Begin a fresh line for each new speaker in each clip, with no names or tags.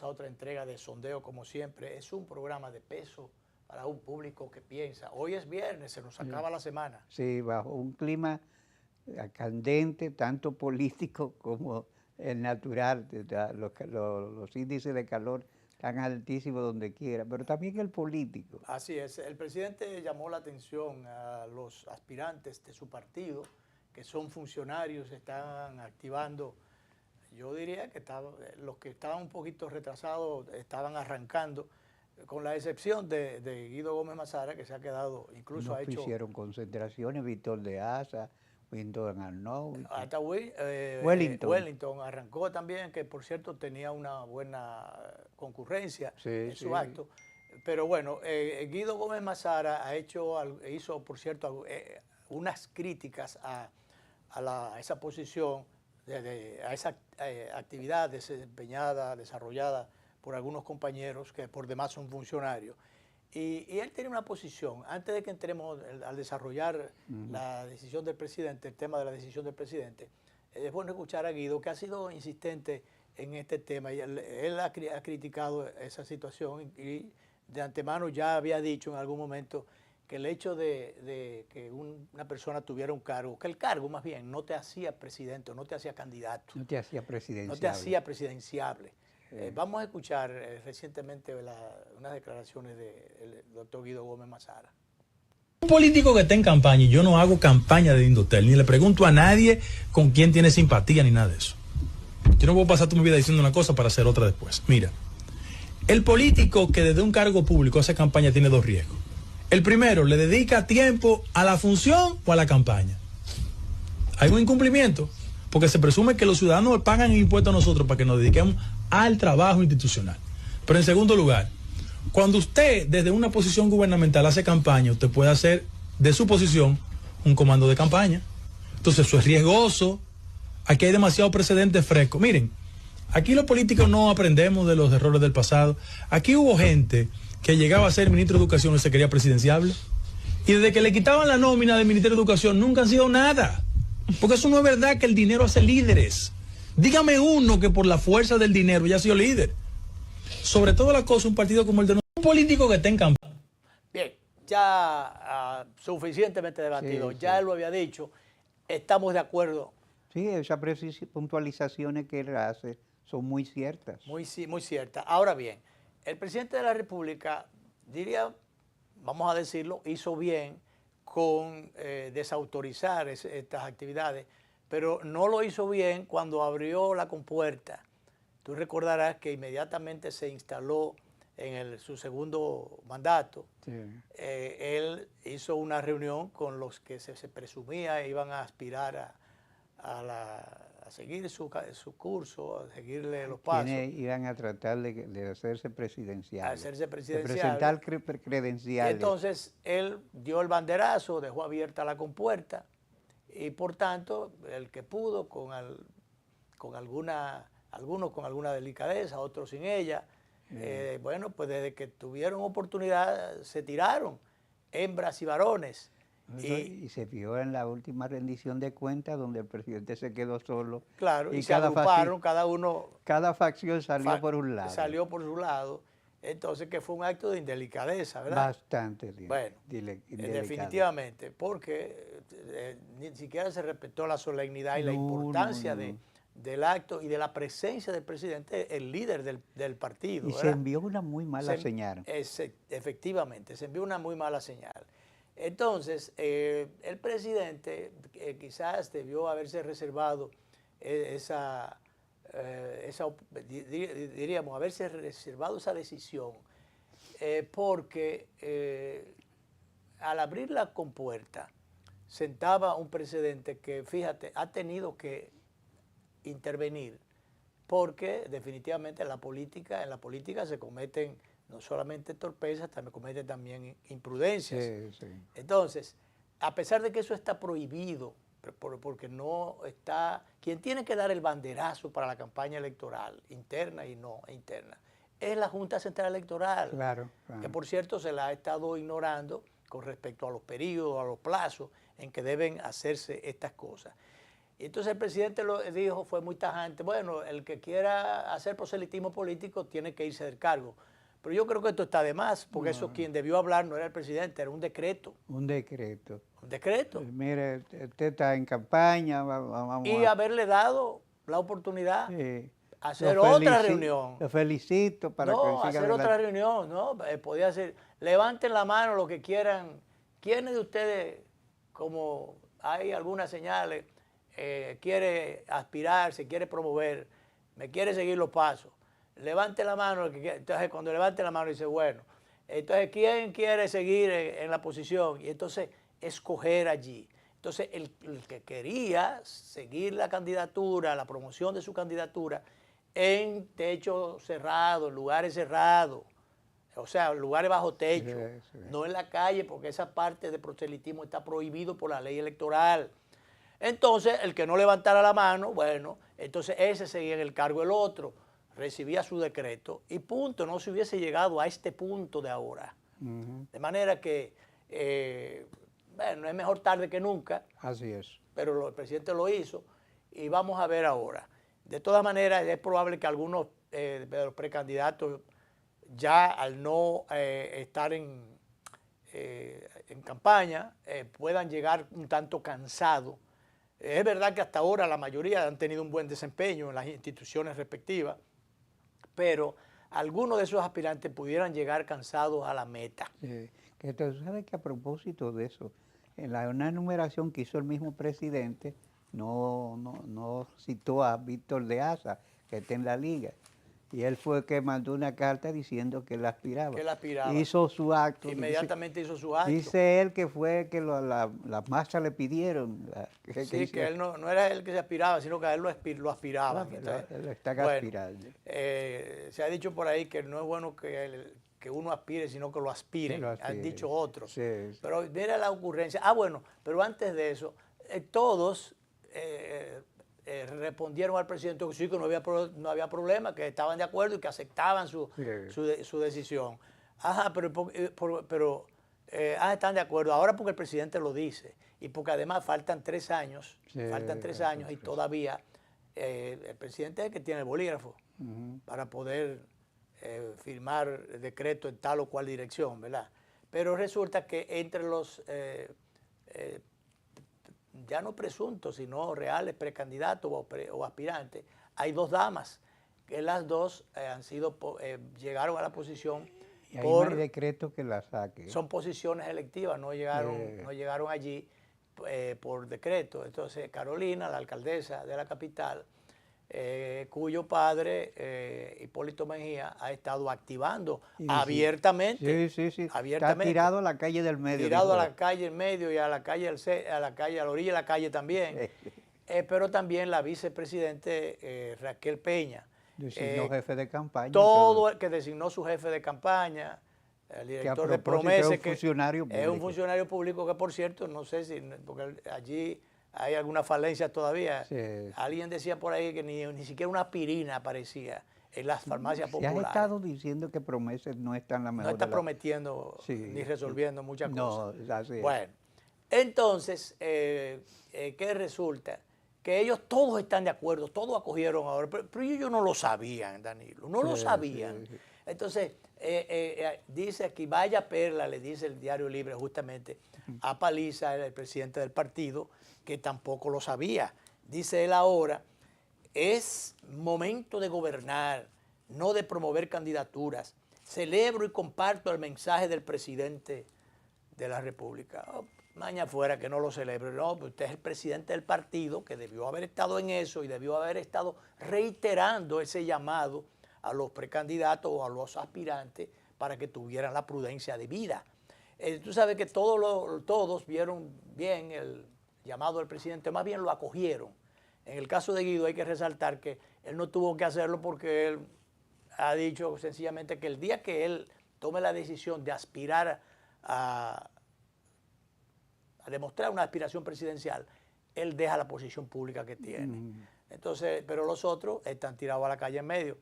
a otra entrega de Sondeo como siempre. Es un programa de peso para un público que piensa. Hoy es viernes, se nos acaba la semana.
Sí, bajo un clima candente, tanto político como el natural. Los índices de calor están altísimos donde quiera, pero también el político.
Así es, el presidente llamó la atención a los aspirantes de su partido, que son funcionarios, están activando. Yo diría que los que estaban un poquito retrasados estaban arrancando, con la excepción de Guido Gómez Mazara, que se ha quedado, incluso
No
ha hecho...
hicieron concentraciones, Víctor de Asa, Winton Arnott.
Hasta Wellington arrancó también, que por cierto tenía una buena concurrencia en su acto. Pero bueno, Guido Gómez Mazara hizo, por cierto, unas críticas a esa posición, a esa actividad desempeñada, desarrollada por algunos compañeros que por demás son funcionarios. Y él tiene una posición, antes de que entremos al desarrollar la decisión del presidente, el tema de la decisión del presidente, es bueno escuchar a Guido, que ha sido insistente en este tema, y él ha criticado esa situación y de antemano ya había dicho en algún momento que el hecho de que una persona tuviera un cargo, que el cargo más bien no te hacía presidente, no te hacía candidato.
No te hacía presidenciable.
No te hacía presidenciable. Vamos a escuchar recientemente unas declaraciones del doctor Guido Gómez Mazara.
Un político que está en campaña, y yo no hago campaña de Indotel, ni le pregunto a nadie con quién tiene simpatía ni nada de eso. Yo no puedo pasar toda mi vida diciendo una cosa para hacer otra después. Mira, el político que desde un cargo público hace campaña tiene dos riesgos. El primero, le dedica tiempo a la función o a la campaña. Hay un incumplimiento, porque se presume que los ciudadanos pagan impuestos a nosotros para que nos dediquemos al trabajo institucional. Pero en segundo lugar, cuando usted desde una posición gubernamental hace campaña, usted puede hacer de su posición un comando de campaña. Entonces eso es riesgoso. Aquí hay demasiado precedente fresco. Miren, aquí los políticos no aprendemos de los errores del pasado. Aquí hubo gente que llegaba a ser ministro de Educación y se quería presidenciable. Y desde que le quitaban la nómina del Ministerio de Educación nunca han sido nada. Porque eso no es verdad que el dinero hace líderes. Dígame uno que por la fuerza del dinero ya ha sido líder. Sobre todo la cosa, un partido como el de nosotros, un político que esté en campaña.
Bien, ya suficientemente debatido, ya él lo había dicho, estamos de acuerdo.
Sí, esas puntualizaciones que él hace son muy ciertas.
Muy ciertas. Ahora bien, el presidente de la República, diría, vamos a decirlo, hizo bien con desautorizar estas actividades, pero no lo hizo bien cuando abrió la compuerta. Tú recordarás que inmediatamente se instaló en su segundo mandato. Sí. Él hizo una reunión con los que se presumía iban a aspirar a seguir su curso, a seguirle los pasos.
Quienes iban a tratar de hacerse presidenciales.
Hacerse presidenciales.
De presentar credenciales.
Entonces, él dio el banderazo, dejó abierta la compuerta y, por tanto, el que pudo, algunos con alguna delicadeza, otros sin ella, bueno, pues desde que tuvieron oportunidad se tiraron, hembras y varones.
Y se vio en la última rendición de cuentas donde el presidente se quedó solo.
Claro, y se agruparon,
cada facción salió por un lado.
Salió por su lado. Entonces, que fue un acto de indelicadeza, ¿verdad?
Bastante.
Bueno, definitivamente, porque ni siquiera se respetó la solemnidad y la importancia del acto y de la presencia del presidente, el líder del partido.
Y ¿verdad? Se envió una muy mala señal.
Efectivamente, se envió una muy mala señal. Entonces, el presidente quizás debió haberse reservado diríamos, haberse reservado esa decisión, porque al abrir la compuerta sentaba un precedente que, fíjate, ha tenido que intervenir, porque definitivamente en la política se cometen no solamente torpezas, también cometen también imprudencias. Sí. Entonces, a pesar de que eso está prohibido, porque no está... Quien tiene que dar el banderazo para la campaña electoral, interna y no interna, es la Junta Central Electoral.
Claro.
Que por cierto se la ha estado ignorando con respecto a los periodos, a los plazos en que deben hacerse estas cosas. Y entonces el presidente lo dijo, fue muy tajante, bueno, el que quiera hacer proselitismo político tiene que irse del cargo. Pero yo creo que esto está de más, porque eso quien debió hablar no era el presidente, era un decreto.
Un decreto.
Un decreto.
Mire, usted está en campaña, vamos
y haberle dado la oportunidad hacer
lo
otra reunión.
Lo felicito para que siga
hacer otra reunión, ¿no? Podía ser, levanten la mano lo que quieran. ¿Quiénes de ustedes, como hay algunas señales, quiere aspirar, se quiere promover, me quiere seguir los pasos? Levante la mano. Entonces, cuando levante la mano, dice, bueno, entonces, ¿quién quiere seguir en la posición? Y entonces, escoger allí. Entonces, el que quería seguir la candidatura, la promoción de su candidatura, en techo cerrado, en lugares cerrados, o sea, en lugares bajo techo, no en la calle, porque esa parte de proselitismo está prohibido por la ley electoral. Entonces, el que no levantara la mano, bueno, entonces ese seguía en el cargo del otro, recibía su decreto y punto, no se hubiese llegado a este punto de ahora. De manera que, bueno, es mejor tarde que nunca.
Así es.
Pero el presidente lo hizo y vamos a ver ahora. De todas maneras, es probable que algunos de los precandidatos ya al no estar en campaña puedan llegar un tanto cansados. Es verdad que hasta ahora la mayoría han tenido un buen desempeño en las instituciones respectivas, pero algunos de esos aspirantes pudieran llegar cansados a la meta.
Que tú sabes que a propósito de eso, en una enumeración que hizo el mismo presidente, no citó a Víctor de Asa, que está en la liga. Y él fue el que mandó una carta diciendo que él aspiraba.
Que él aspiraba.
Hizo su acto.
Inmediatamente hizo su acto.
Dice él que fue que las masas le pidieron.
Que él no era él que se aspiraba, sino que a él lo aspiraban.
Él está aspirando.
Se ha dicho por ahí que no es bueno que uno aspire, sino que lo aspiren. Han dicho otros.
Sí.
Pero mira la ocurrencia. Bueno, pero antes de eso, todos respondieron al presidente que sí, que no había problema, que estaban de acuerdo y que aceptaban su decisión. Ajá, pero están de acuerdo. Ahora porque el presidente lo dice y porque además faltan 3 años, y todavía el presidente es el que tiene el bolígrafo para poder firmar el decreto en tal o cual dirección, ¿verdad? Pero resulta que entre los ya no presuntos, sino reales precandidatos o aspirantes, hay 2 damas, que las 2 llegaron a la posición.
Y ahí no hay decreto que la saque.
Son posiciones electivas, no llegaron allí por decreto. Entonces, Carolina, la alcaldesa de la capital, cuyo padre, Hipólito Mejía, ha estado activando abiertamente.
Sí.
Abiertamente.
Está tirado a la calle del medio.
Tirado a la calle en medio y a la orilla de la calle también. Pero también la vicepresidente Raquel Peña.
Designó jefe de campaña.
Todo el que designó su jefe de campaña, el director de Promesa, que es un funcionario público que, por cierto, no sé si, porque allí hay alguna falencia todavía.
Sí.
Alguien decía por ahí que ni siquiera una aspirina aparecía en las farmacias populares.
Se ha estado diciendo que Promesa no está en la mejor.
No está prometiendo ni resolviendo muchas cosas.
No, así es.
Bueno, entonces, ¿qué resulta? Que ellos todos están de acuerdo, todos acogieron ahora, pero ellos no lo sabían, Danilo, no lo sabían. Sí. Entonces, dice aquí, vaya perla, le dice el Diario Libre justamente a Paliza, el presidente del partido, que tampoco lo sabía. Dice él ahora, es momento de gobernar, no de promover candidaturas. Celebro y comparto el mensaje del presidente de la República. Maña fuera que no lo celebre. No, pues usted es el presidente del partido que debió haber estado en eso y debió haber estado reiterando ese llamado a los precandidatos o a los aspirantes para que tuvieran la prudencia debida. Tú sabes que todos vieron bien el llamado del presidente, más bien lo acogieron. En el caso de Guido hay que resaltar que él no tuvo que hacerlo porque él ha dicho sencillamente que el día que él tome la decisión de aspirar a demostrar una aspiración presidencial, él deja la posición pública que tiene. Entonces, pero los otros están tirados a la calle en medio.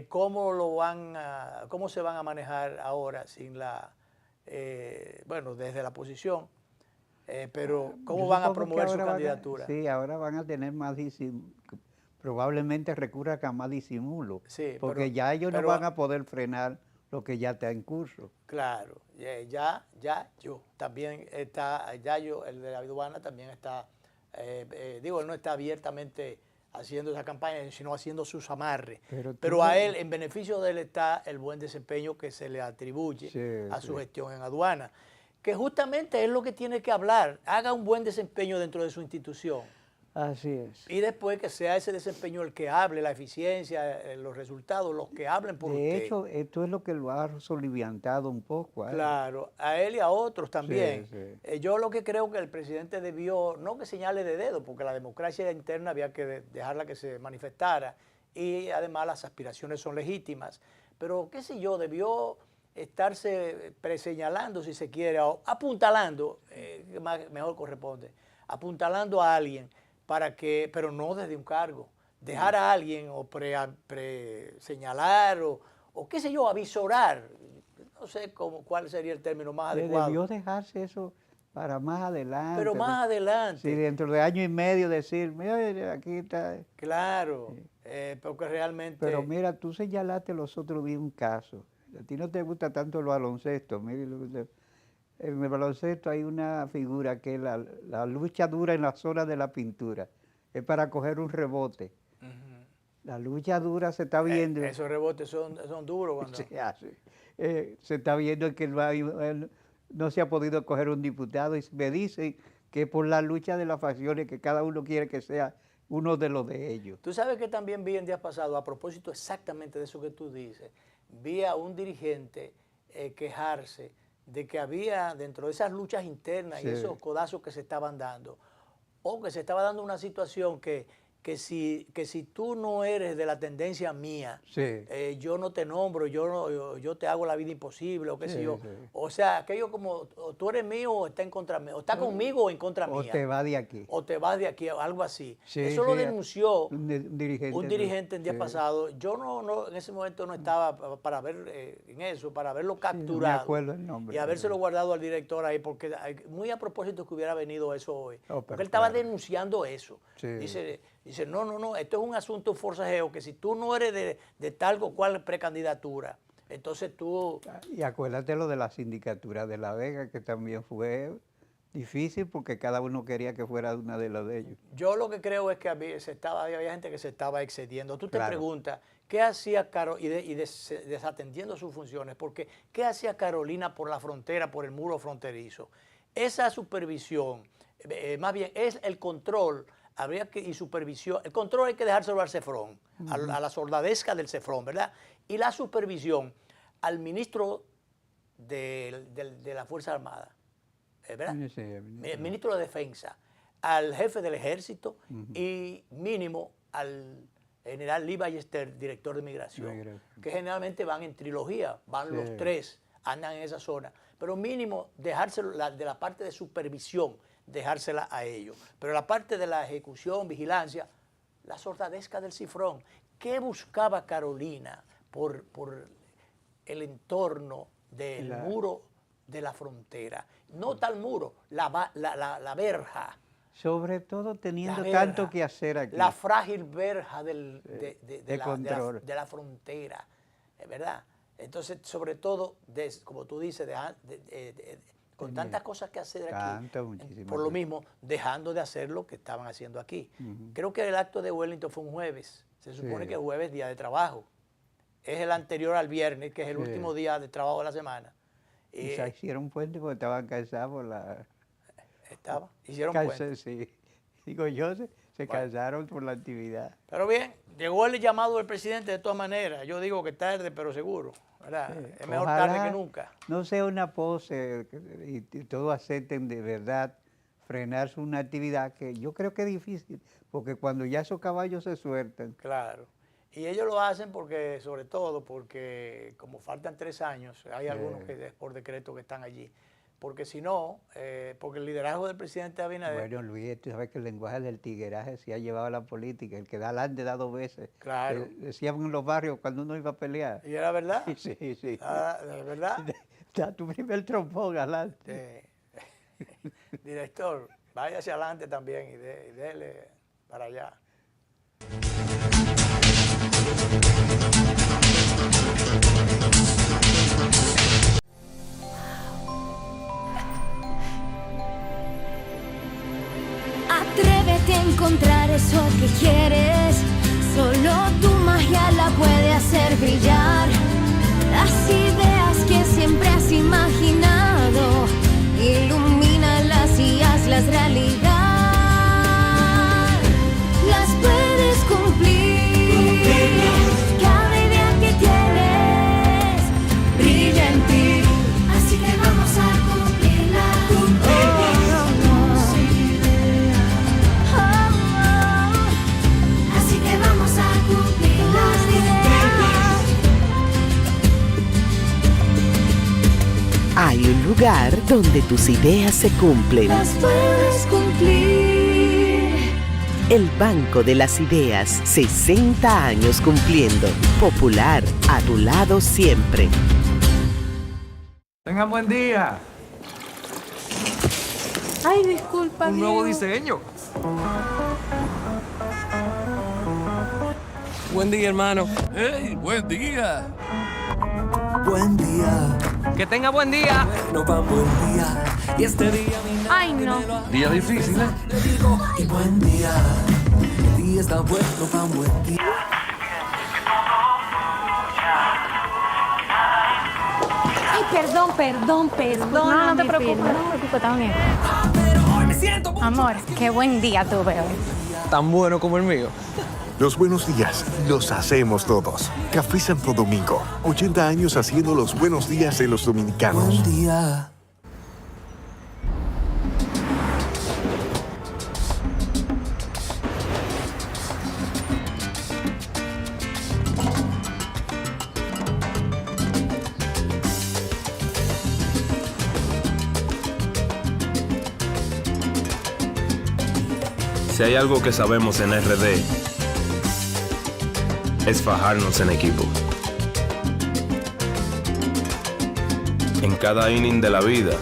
¿Cómo se van a manejar ahora sin desde la posición? pero ¿cómo van a promover su candidatura?
Sí, ahora van a tener más probablemente recurran a más disimulo,
Sí,
porque ya ellos no van a poder frenar lo que ya está en curso.
Claro, yo también está, Yayo, el de la aduana, también está, él no está abiertamente haciendo esa campaña, sino haciendo sus amarres. Pero a él, en beneficio de él, está el buen desempeño que se le atribuye a su gestión en aduana, que justamente es lo que tiene que hablar, haga un buen desempeño dentro de su institución.
Así es.
Y después que sea ese desempeño el que hable, la eficiencia, los resultados, los que hablen por usted.
De hecho, esto es lo que lo ha soliviantado un poco.
Claro, a él y a otros también.
Sí.
Yo lo que creo que el presidente debió, no que señale de dedo, porque la democracia interna había que dejarla que se manifestara y además las aspiraciones son legítimas. Pero, qué sé yo, debió estarse preseñalando, si se quiere, o apuntalando, mejor corresponde, apuntalando a alguien para que, pero no desde un cargo, dejar a alguien o señalar o qué sé yo, avisorar, no sé cuál sería el término más adecuado.
Debió dejarse eso para más adelante.
Pero más adelante.
Sí, dentro de año y medio decir, mira, aquí está.
Claro, porque realmente...
Pero mira, tú señalaste los otros días un caso. A ti no te gusta tanto los baloncestos. Mire, en el baloncesto hay una figura que es la lucha dura en la zona de la pintura. Es para coger un rebote. La lucha dura se está viendo.
Esos rebotes son duros cuando...
Se está viendo que él no se ha podido coger un diputado y me dicen que por la lucha de las facciones que cada uno quiere que sea uno de los de ellos.
Tú sabes que también vi en días pasados, a propósito exactamente de eso que tú dices, vi a un dirigente quejarse de que había dentro de esas luchas internas y esos codazos que se estaban dando, o que se estaba dando una situación que si tú no eres de la tendencia mía, yo no te nombro, yo te hago la vida imposible, o qué sé yo. O sea, aquello como, o tú eres mío o está en contra mía, o está conmigo o en contra mía.
O te vas de aquí.
O te vas de aquí, algo así. Eso lo denunció
un dirigente
en días pasados. Yo no en ese momento no estaba para ver en eso, para haberlo capturado.
No me acuerdo el nombre.
Y habérselo guardado al director ahí, porque muy a propósito que hubiera venido eso hoy. Porque él estaba denunciando eso. Dice, no, esto es un asunto forcejeo, que si tú no eres de tal o cual precandidatura, entonces tú...
Y acuérdate lo de la sindicatura de La Vega, que también fue difícil porque cada uno quería que fuera una de las de ellos.
Yo lo que creo es que había gente que se estaba excediendo. Tú te preguntas, ¿qué hacía Carolina? Y desatendiendo sus funciones, porque ¿qué hacía Carolina por la frontera, por el muro fronterizo? Esa supervisión, más bien es el control, y supervisión. El control hay que dejárselo al CEFRON, a la soldadesca del CEFRON, ¿verdad? Y la supervisión al ministro de la Fuerza Armada, ¿verdad?
Sí,
el ministro de Defensa, al jefe del Ejército y mínimo al general Lee Ballester, director de Migración, que generalmente van en trilogía, van los tres, andan en esa zona, pero mínimo dejárselo de la parte de supervisión, dejársela a ellos. Pero la parte de la ejecución, vigilancia, la soldadesca del CEFRON. ¿Qué buscaba Carolina por el entorno del muro de la frontera? No tal muro, la verja.
Sobre todo teniendo tanto que hacer aquí.
La frágil verja de la frontera, ¿verdad? Entonces, sobre todo, como tú dices, con tantas cosas que hacer aquí, por lo mismo, dejando de hacer lo que estaban haciendo aquí. Creo que el acto de Wellington fue un jueves. Se supone que el jueves es día de trabajo. Es el anterior al viernes, que es el último día de trabajo de la semana.
Y se hicieron puente porque estaban cansados por la...
Hicieron puente.
Sí. Digo yo, se cansaron por la actividad.
Pero bien, llegó el llamado del presidente de todas maneras. Yo digo que tarde, pero seguro. ¿Verdad? Es mejor tarde que nunca.
No sea una pose y todos acepten de verdad frenar una actividad que yo creo que es difícil, porque cuando ya esos caballos se sueltan.
Claro. Y ellos lo hacen porque, sobre todo, porque como faltan 3 años, hay algunos que es por decreto que están allí. Porque si no, porque el liderazgo del presidente Abinader...
Bueno, Luis, tú sabes que el lenguaje del tigueraje se ha llevado a la política. El que da adelante da 2 veces.
Claro.
Decían en los barrios cuando uno iba a pelear.
¿Y era verdad?
Sí.
¿De verdad?
Da tu primer trompón adelante.
Director, vaya hacia adelante también y dele para allá.
Atrévete a encontrar eso que quieres. Solo tu magia la puede hacer brillar. Las ideas que siempre has imaginado, ilumínalas y hazlas realidad. Las puedes cumplir. Cada idea que tienes brilla en ti. Así que vamos a cumplirla. Así que vamos a cumplir las ideas.
Hay un lugar donde tus ideas se cumplen.
Las puedes cumplir.
El Banco de las Ideas, 60 años cumpliendo. Popular, a tu lado siempre.
Tengan buen día.
Ay, disculpa.
Un nuevo
Diego.
diseño. Buen día, hermano.
¡Hey, buen día!
Buen día,
Que tenga buen día.
no va buen día. Y este día mi
Ay, no.
Día difícil, ¿eh?
te digo, y buen día. El día está bueno, va buen día.
Ay, perdón.
No te preocupes, está bien. Amor, qué buen día tuve hoy.
Tan bueno como el mío.
Los buenos días los hacemos todos. Café Santo Domingo, 80 años haciendo los buenos días de los dominicanos.
Buen día.
Si hay algo que sabemos en RD, es fajarnos en equipo. En cada inning de la vida,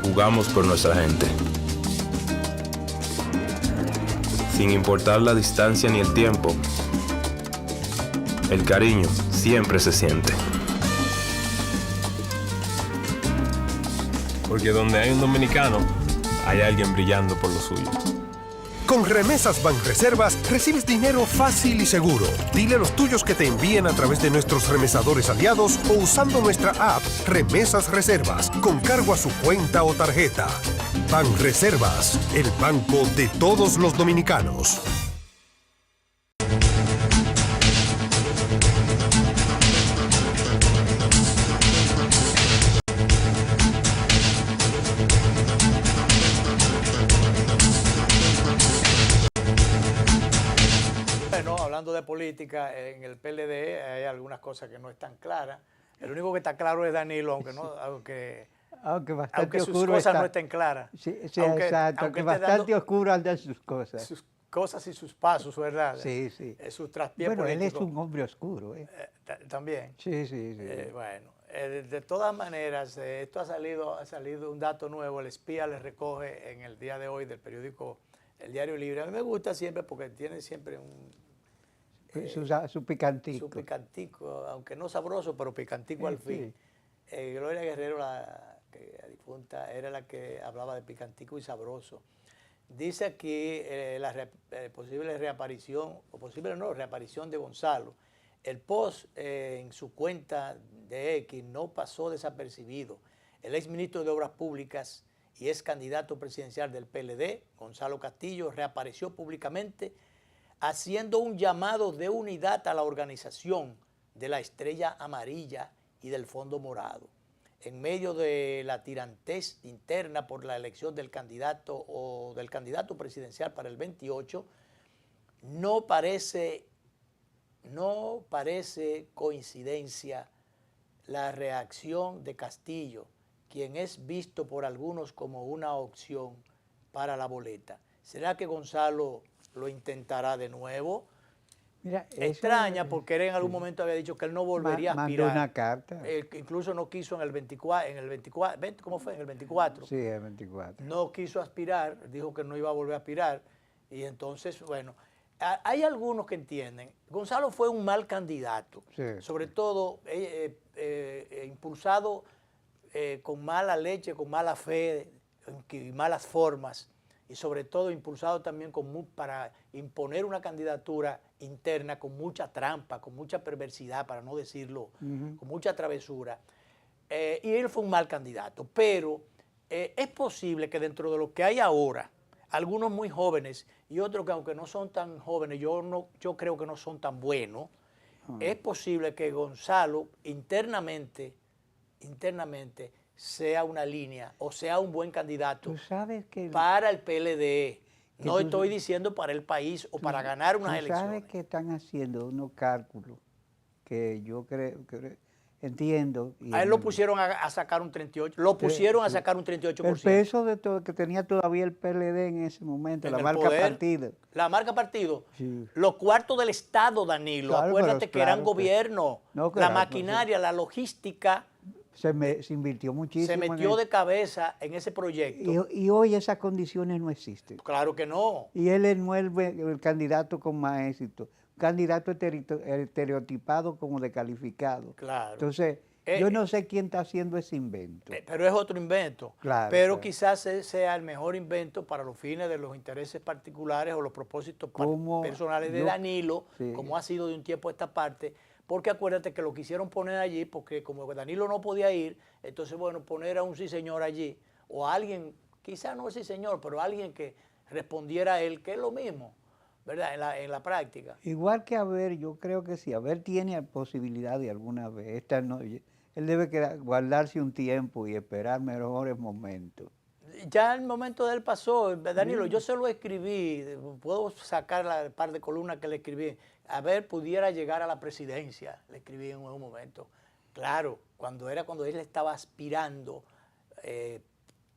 jugamos por nuestra gente. Sin importar la distancia ni el tiempo, el cariño siempre se siente. Porque donde hay un dominicano, hay alguien brillando por lo suyo.
Con Remesas Banreservas recibes dinero fácil y seguro. Dile a los tuyos que te envíen a través de nuestros remesadores aliados o usando nuestra app Remesas Reservas con cargo a su cuenta o tarjeta. Banreservas, el banco de todos los dominicanos.
Hablando de política, en el PLD hay algunas cosas que no están claras. El único que está claro es Danilo, aunque sus cosas no estén claras.
Sí, exacto, aunque bastante oscuro andan sus cosas.
Sus cosas y sus pasos, ¿verdad?
Sí.
Sus traspiés
bueno,
políticos.
él es un hombre oscuro.
También.
Sí.
Bueno, de todas maneras, esto ha salido un dato nuevo. El espía le recoge en el día de hoy del periódico El Diario Libre. A mí me gusta siempre porque tiene siempre
su picantico.
Su picantico, aunque no sabroso, pero picantico al fin. Gloria Guerrero, la difunta, era la que hablaba de picantico y sabroso. Dice aquí la posible reaparición, o posible no, reaparición de Gonzalo. El post en su cuenta de X no pasó desapercibido. El exministro de Obras Públicas y ex candidato presidencial del PLD, Gonzalo Castillo, reapareció públicamente haciendo un llamado de unidad a la organización de la Estrella Amarilla y del Fondo Morado. En medio de la tirantez interna por la elección del candidato presidencial para el 28, no parece coincidencia la reacción de Castillo, quien es visto por algunos como una opción para la boleta. ¿Será que Gonzalo lo intentará de nuevo?
Mira,
extraña, porque él en algún momento había dicho que él no volvería a aspirar.
Mandó una carta.
Incluso no quiso en el 24, ¿cómo fue? En el 24.
Sí, el 24.
No quiso aspirar, dijo que no iba a volver a aspirar. Y entonces, bueno, hay algunos que entienden. Gonzalo fue un mal candidato, sobre todo impulsado con mala leche, con mala fe y malas formas, y sobre todo impulsado también para imponer una candidatura interna con mucha trampa, con mucha perversidad, para no decirlo, con mucha travesura. Y él fue un mal candidato, pero es posible que dentro de lo que hay ahora, algunos muy jóvenes y otros que aunque no son tan jóvenes, yo creo que no son tan buenos, es posible que Gonzalo internamente sea una línea o sea un buen candidato para el PLD. No estoy diciendo para el país o para ganar unas elecciones.
¿Sabes que están haciendo unos cálculos que yo creo entiendo?
A él lo pusieron a sacar un 38%. Lo pusieron a sacar un 38%.
El peso de todo que tenía todavía el PLD en ese momento, la marca partido.
La marca partido. Sí. Los cuartos del Estado, Danilo. Claro, acuérdate que eran gobierno. La maquinaria, la logística.
Se invirtió muchísimo.
Se metió de cabeza en ese proyecto.
Y hoy esas condiciones no existen.
Claro que no.
Y él envuelve el candidato con más éxito. Candidato estereotipado como descalificado.
Claro.
Entonces, yo no sé quién está haciendo ese invento.
Pero es otro invento.
Claro,
pero quizás sea el mejor invento para los fines de los intereses particulares o los propósitos personales de Danilo, como ha sido de un tiempo a esta parte. Porque acuérdate que lo quisieron poner allí, porque como Danilo no podía ir, entonces, bueno, poner a un sí señor allí, o a alguien, quizás no sí señor, pero alguien que respondiera a él, que es lo mismo, ¿verdad? En la práctica.
Igual que Abel, yo creo que si Abel tiene posibilidad de alguna vez, él debe guardarse un tiempo y esperar mejores momentos.
Ya el momento de él pasó, Danilo, yo se lo escribí, puedo sacar la par de columnas que le escribí, a ver, pudiera llegar a la presidencia, le escribí en un momento. Claro, cuando él estaba aspirando,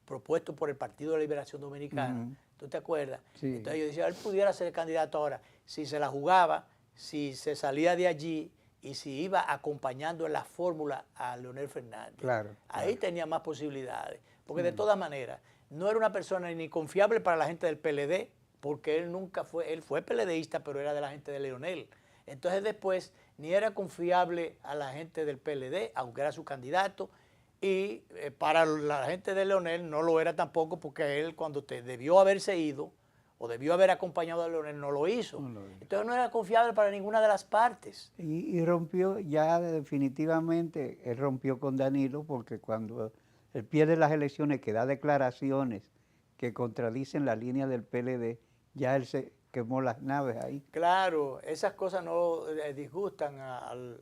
propuesto por el Partido de Liberación Dominicana, ¿tú te acuerdas? Sí. Entonces yo decía, él pudiera ser candidato ahora, si se la jugaba, si se salía de allí y si iba acompañando en la fórmula a Leonel Fernández.
Claro.
Ahí tenía más posibilidades. Porque de todas maneras, no era una persona ni confiable para la gente del PLD, porque él fue PLDista, pero era de la gente de Leonel. Entonces después, ni era confiable a la gente del PLD, aunque era su candidato, y para la gente de Leonel no lo era tampoco, porque él cuando debió haberse ido, o debió haber acompañado a Leonel, no lo hizo. Entonces no era confiable para ninguna de las partes.
Y rompió ya definitivamente, él rompió con Danilo, porque cuando él pierde las elecciones, que da declaraciones que contradicen la línea del PLD, ya él se quemó las naves ahí.
Claro, esas cosas no disgustan al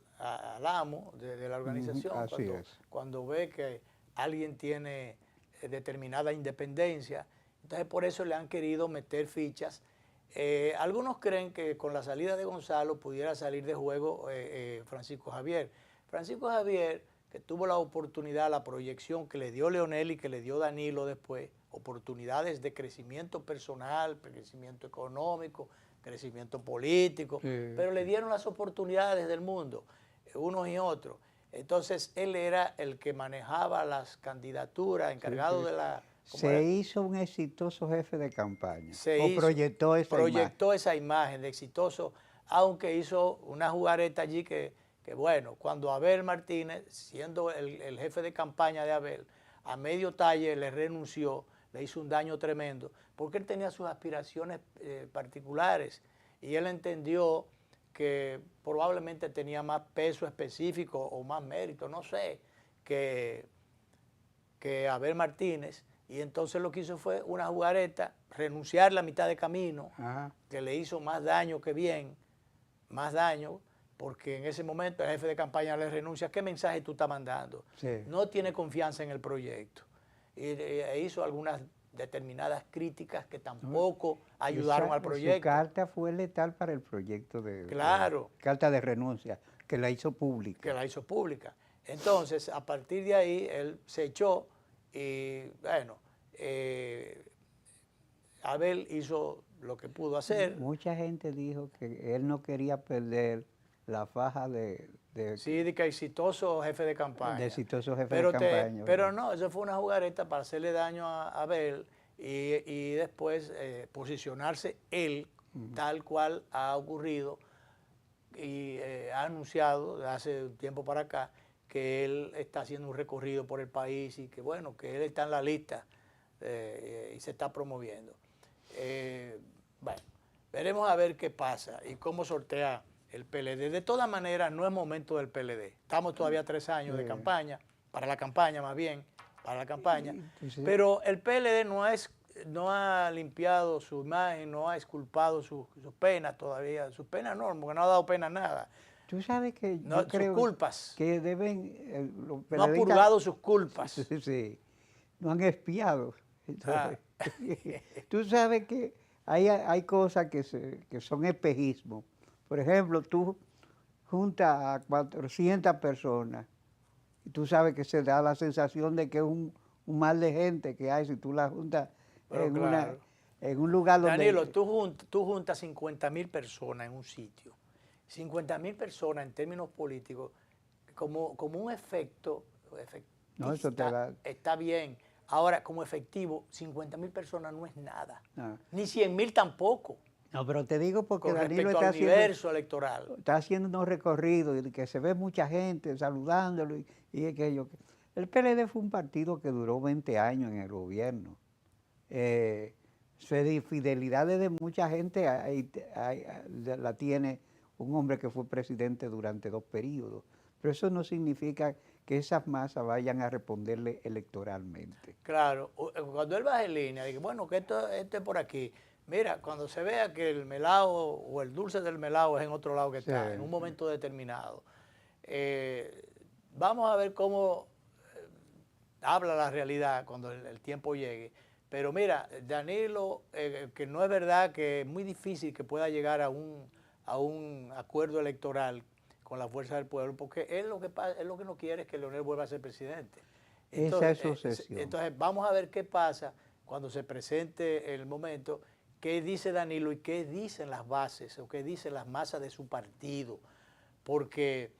amo de la organización. Cuando ve que alguien tiene determinada independencia. Entonces por eso le han querido meter fichas. Algunos creen que con la salida de Gonzalo pudiera salir de juego Francisco Javier. Francisco Javier, que tuvo la oportunidad, la proyección que le dio Leonel y que le dio Danilo después, oportunidades de crecimiento personal, crecimiento económico, crecimiento político, pero le dieron las oportunidades del mundo, unos y otros. Entonces él era el que manejaba las candidaturas, encargado de la...
Se hizo un exitoso jefe de campaña, proyectó
esa imagen de exitoso, aunque hizo una jugareta allí que bueno, cuando Abel Martínez, siendo el jefe de campaña de Abel, a medio talle le renunció, le hizo un daño tremendo, porque él tenía sus aspiraciones particulares y él entendió que probablemente tenía más peso específico o más mérito, no sé, que Abel Martínez, y entonces lo que hizo fue una jugareta, renunciar la mitad de camino, que le hizo más daño que bien, más daño, porque en ese momento el jefe de campaña le renuncia. ¿Qué mensaje tú estás mandando? No tiene confianza en el proyecto. E hizo algunas determinadas críticas que tampoco ayudaron al proyecto.
Su carta fue letal para el proyecto carta de renuncia, que la hizo pública. Entonces, a partir de ahí, él se echó y, bueno,
Abel hizo lo que pudo hacer.
Mucha gente dijo que él no quería perder la faja de
sí, de que exitoso jefe de campaña.
De exitoso jefe de campaña.
Pero no, eso fue una jugareta para hacerle daño a Abel y después posicionarse él tal cual ha ocurrido y ha anunciado de hace un tiempo para acá que él está haciendo un recorrido por el país y que bueno, que él está en la lista y se está promoviendo. Bueno, veremos a ver qué pasa y cómo sortea el PLD. De todas maneras, no es momento del PLD. Estamos todavía 3 años de campaña, para la campaña más bien, para la campaña. Pero el PLD no ha limpiado su imagen, no ha exculpado sus penas todavía. Sus penas no, porque no ha dado pena nada.
Tú sabes que
no,
yo creo
sus culpas.
Que deben...
no ha purgado sus culpas.
Sí, no han espiado. Entonces, tú sabes que hay cosas que son espejismos. Por ejemplo, tú juntas a 400 personas y tú sabes que se da la sensación de que es un mar de gente que hay si tú la juntas en un lugar donde...
Danilo, tú juntas 50.000 personas en un sitio. 50.000 personas en términos políticos como un efecto
no, eso
está bien. Ahora, como efectivo, 50.000 personas no es nada.
No.
Ni 100.000 tampoco.
No, pero te digo porque
con
Danilo
respecto al universo electoral.
Está haciendo unos recorridos y que se ve mucha gente saludándolo y aquello. El PLD fue un partido que duró 20 años en el gobierno. Su fidelidad de mucha gente la tiene un hombre que fue presidente durante 2 periodos. Pero eso no significa que esas masas vayan a responderle electoralmente.
Claro, cuando él baja en línea, dice, bueno, que esto es por aquí. Mira, cuando se vea que el melao o el dulce del melao es en otro lado que está, en un momento determinado, vamos a ver cómo habla la realidad cuando el tiempo llegue. Pero mira, Danilo, que no es verdad que es muy difícil que pueda llegar a un acuerdo electoral con la fuerza del pueblo, porque él lo que no quiere es que Leonel vuelva a ser presidente. Entonces,
esa es su obsesión.
Entonces, vamos a ver qué pasa cuando se presente el momento, qué dice Danilo y qué dicen las bases o qué dicen las masas de su partido, porque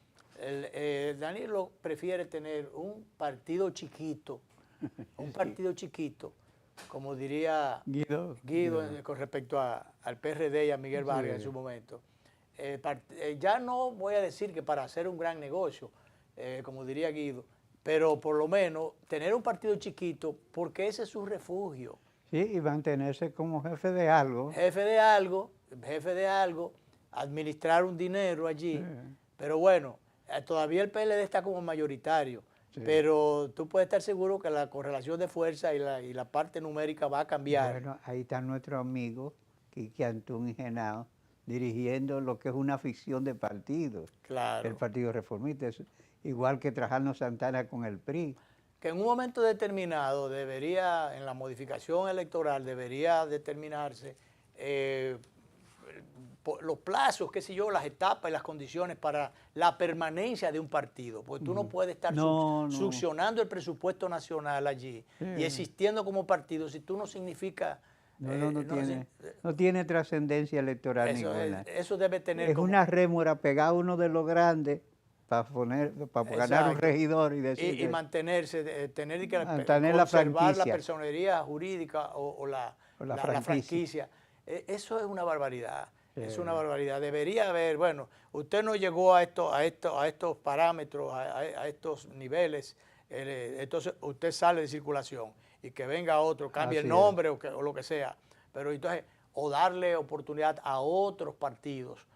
Danilo prefiere tener un partido chiquito, como diría Guido. Con respecto al PRD y a Miguel Vargas en su momento. Ya no voy a decir que para hacer un gran negocio, como diría Guido, pero por lo menos tener un partido chiquito, porque ese es su refugio.
Sí, y mantenerse como jefe de algo.
Jefe de algo, administrar un dinero allí. Sí. Pero bueno, todavía el PLD está como mayoritario. Sí. Pero tú puedes estar seguro que la correlación de fuerza y la parte numérica va a cambiar.
Bueno, ahí está nuestro amigo Quique Antún Henao dirigiendo lo que es una ficción de partidos.
Claro.
El Partido Reformista, igual que Trajano Santana con el PRI.
Que en un momento determinado debería, en la modificación electoral, debería determinarse los plazos, qué sé yo, las etapas y las condiciones para la permanencia de un partido. Porque tú no puedes estar succionando el presupuesto nacional allí y existiendo como partido si tú no signinica...
No tiene trascendencia electoral ninguna.
Eso debe tener...
Es una rémora pegada a uno de los grandes para ganar un regidor y decir...
Y mantenerse, tener que
conservar
la personería jurídica o la franquicia. Eso es una barbaridad. Es una barbaridad. Debería haber, bueno, usted no llegó a estos parámetros, a estos niveles, entonces usted sale de circulación y que venga otro, cambie el nombre o lo que sea. Pero entonces, o darle oportunidad a otros partidos.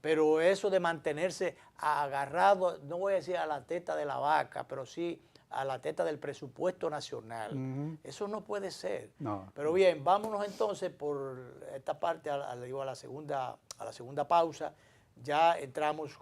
Pero eso de mantenerse agarrado, no voy a decir a la teta de la vaca, pero sí a la teta del presupuesto nacional. Eso no puede ser.
No.
Pero bien, vámonos entonces por esta parte, a la segunda pausa. Ya entramos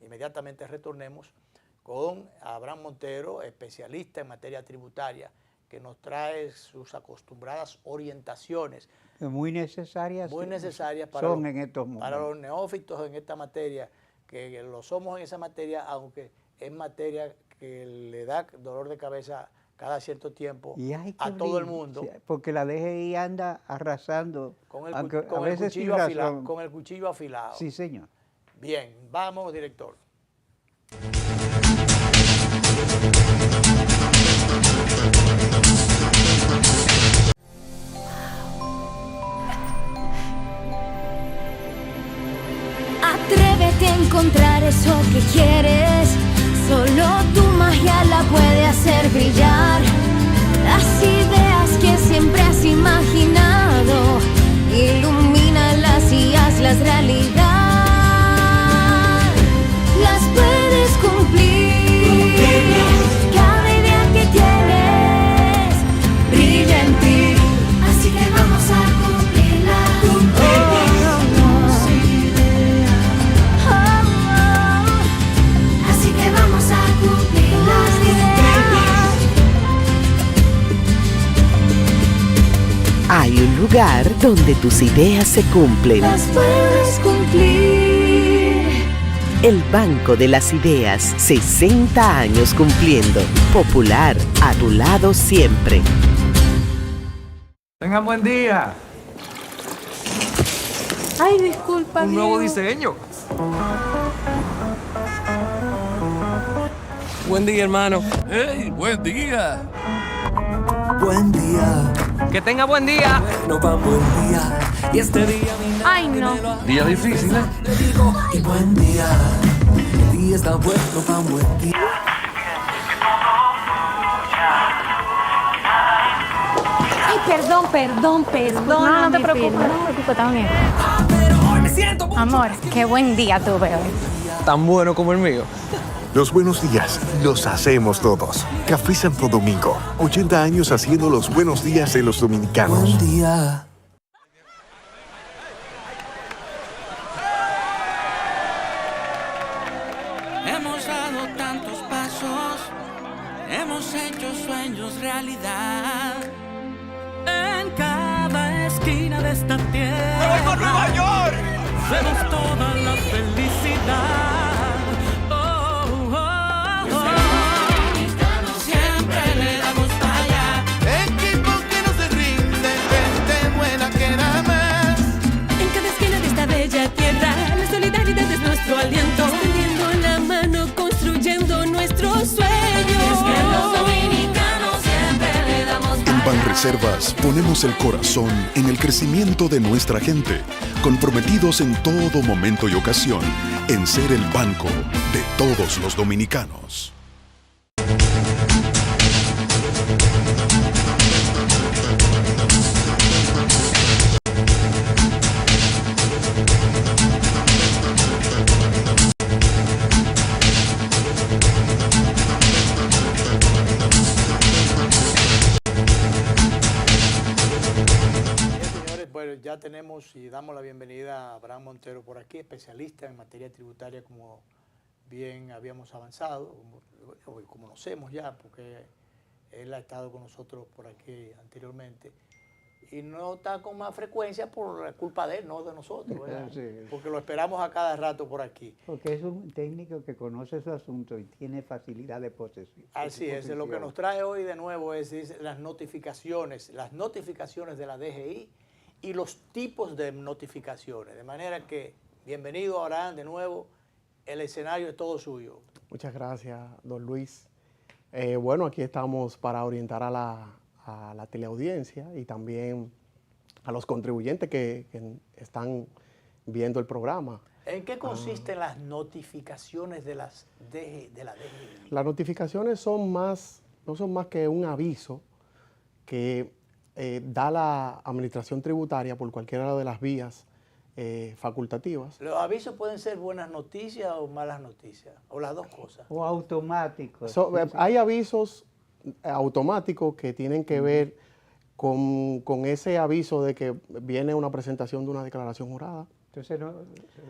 inmediatamente retornemos con Abraham Montero, especialista en materia tributaria, que nos trae sus acostumbradas orientaciones.
Muy necesarias.
Muy necesarias
para
los neófitos en esta materia, que lo somos en esa materia, aunque es materia que le da dolor de cabeza cada cierto tiempo
a
todo el mundo.
Porque la DGI anda arrasando.
Con el,
aunque
con
a
el
veces
cuchillo
sin
afilado,
razón.
con el cuchillo afilado.
Sí, señor.
Bien, vamos, director.
Atrévete a encontrar eso que quieres. Solo tu magia la puede hacer brillar. Las ideas que siempre has imaginado, ilumínalas y hazlas realidad. Las puedes cumplir. Cada idea que tienes brilla en ti. Así que vamos a cumplirla. Así que vamos a cumplir las ideas.
Hay un lugar donde tus ideas se cumplen.
Las puedes cumplir.
El Banco de las Ideas, 60 años cumpliendo. Popular, a tu lado siempre.
Tengan buen día.
Ay, disculpa.
Un nuevo
Diego.
diseño. Buen día, hermano.
¡Hey, buen día!
Buen día.
Que tenga buen día.
No va buen día. Y este día mi
Ay, no.
Día difícil, ¿eh?
te digo. Y buen día. El día está bueno, va buen día.
Ay, perdón.
No, no te preocupes, está bien.
Pero hoy me siento mucho.
Amor, qué buen día tuve hoy.
Tan bueno como el mío.
Los buenos días los hacemos todos. Café Santo Domingo, 80 años haciendo los buenos días de los dominicanos.
Buen día.
Hemos dado tantos pasos, hemos hecho sueños realidad. En cada esquina de esta tierra,
¡Nueva Nueva York!
vemos toda la felicidad. Oh, oh, oh. Siempre le damos para allá.
Equipo que no se rinde, gente buena que da más.
En cada esquina de esta bella tierra, la solidaridad es nuestro aliento. Extendiendo la mano, construyendo nuestros sueños. Es que los dominicanos siempre le damos
En Banreservas ponemos el corazón en el crecimiento de nuestra gente, comprometidos en todo momento y ocasión en ser el banco de todos los dominicanos.
Bueno, ya tenemos y damos la bienvenida a Abraham Montero por aquí, especialista en materia tributaria, como bien habíamos avanzado, como conocemos ya, porque él ha estado con nosotros por aquí anteriormente, y no está con más frecuencia por la culpa de él, no de nosotros, ¿verdad?
Sí.
Porque lo esperamos a cada rato por aquí.
Porque es un técnico que conoce su asunto y tiene facilidad de posesión.
Así es, lo que nos trae hoy de nuevo es las notificaciones de la DGI y los tipos de notificaciones. De manera que, bienvenido Abraham de nuevo, el escenario es todo suyo.
Muchas gracias, don Luis. Bueno, aquí estamos para orientar a la teleaudiencia y también a los contribuyentes que están viendo el programa.
¿En qué consisten las notificaciones de la DGI?
Las notificaciones no son más que un aviso que da la Administración Tributaria por cualquiera de las vías facultativas.
¿Los avisos pueden ser buenas noticias o malas noticias? ¿O las dos cosas?
O automáticos.
Hay avisos automáticos que tienen que ver con ese aviso de que viene una presentación de una declaración jurada.
Entonces,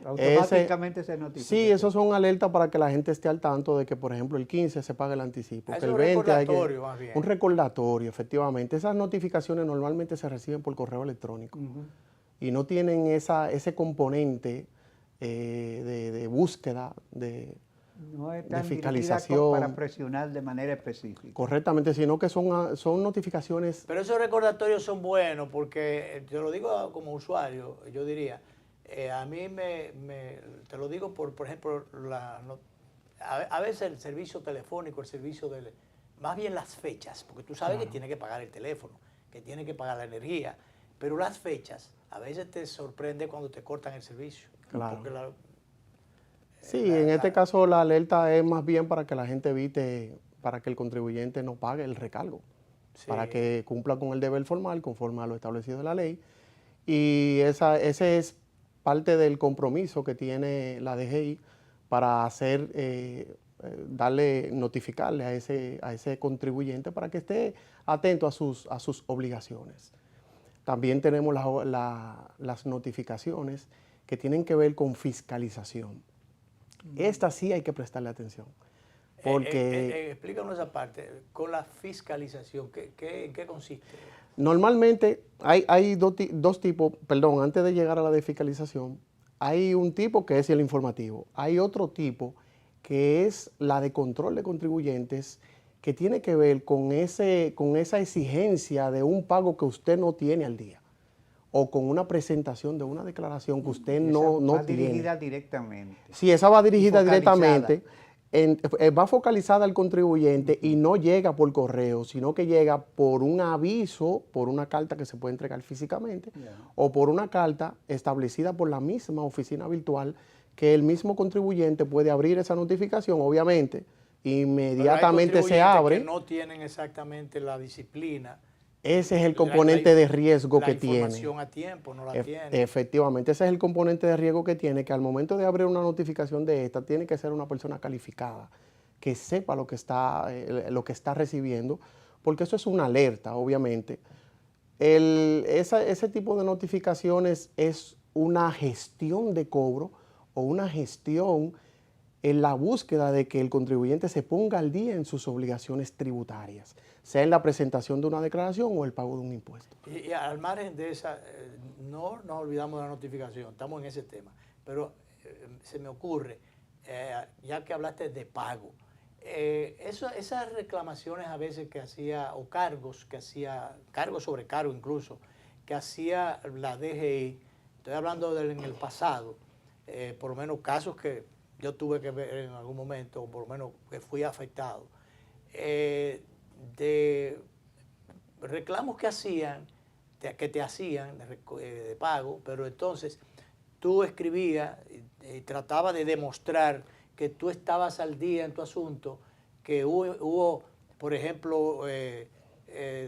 automáticamente se notifica.
Sí, esos son alertas para que la gente esté al tanto de que, por ejemplo, el 15 se paga el anticipo. Que el 20
recordatorio, más bien.
Un recordatorio, efectivamente. Esas notificaciones normalmente se reciben por correo electrónico y no tienen ese componente de búsqueda
No es
de
tan
fiscalización
para presionar de manera específica.
Correctamente, sino que son notificaciones.
Pero esos recordatorios son buenos porque, te lo digo como usuario, yo diría, a mí te lo digo por ejemplo, a veces el servicio telefónico, el servicio más bien las fechas, porque tú sabes que tiene que pagar el teléfono, que tiene que pagar la energía, pero las fechas a veces te sorprende cuando te cortan el servicio.
Claro. Sí, en este caso la alerta es más bien para que la gente evite, para que el contribuyente no pague el recargo, para que cumpla con el deber formal conforme a lo establecido en la ley. Y ese es parte del compromiso que tiene la DGI para notificarle a ese contribuyente para que esté atento a sus obligaciones. También tenemos las notificaciones que tienen que ver con fiscalización. Esta sí hay que prestarle atención. Porque
explícanos esa parte, con la fiscalización, ¿en qué consiste?
Normalmente hay dos tipos, perdón, antes de llegar a la de fiscalización, hay un tipo que es el informativo, hay otro tipo que es la de control de contribuyentes, que tiene que ver con esa exigencia de un pago que usted no tiene al día, o con una presentación de una declaración que usted no tiene.
Va dirigida directamente.
Sí, esa va dirigida directamente, va focalizada al contribuyente y no llega por correo, sino que llega por un aviso, por una carta que se puede entregar físicamente, o por una carta establecida por la misma oficina virtual, que el mismo contribuyente puede abrir esa notificación, obviamente, inmediatamente se abre.
Que no tienen exactamente la disciplina.
Ese es el componente de riesgo que tiene.
La información a tiempo no la tiene.
Efectivamente, ese es el componente de riesgo que tiene, que al momento de abrir una notificación de esta, tiene que ser una persona calificada, que sepa lo que está recibiendo, porque eso es una alerta, obviamente. Ese tipo de notificaciones es una gestión de cobro o una gestión en la búsqueda de que el contribuyente se ponga al día en sus obligaciones tributarias, sea en la presentación de una declaración o el pago de un impuesto.
Y al margen de esa, no nos olvidamos de la notificación, estamos en ese tema, pero se me ocurre, ya que hablaste de pago, esas reclamaciones a veces que hacía, o cargos sobre cargo incluso, que hacía la DGI, estoy hablando en el pasado, por lo menos casos que yo tuve que ver en algún momento, o por lo menos que fui afectado, de reclamos que te hacían de pago, pero entonces tú escribías y tratabas de demostrar que tú estabas al día en tu asunto, que hubo por ejemplo,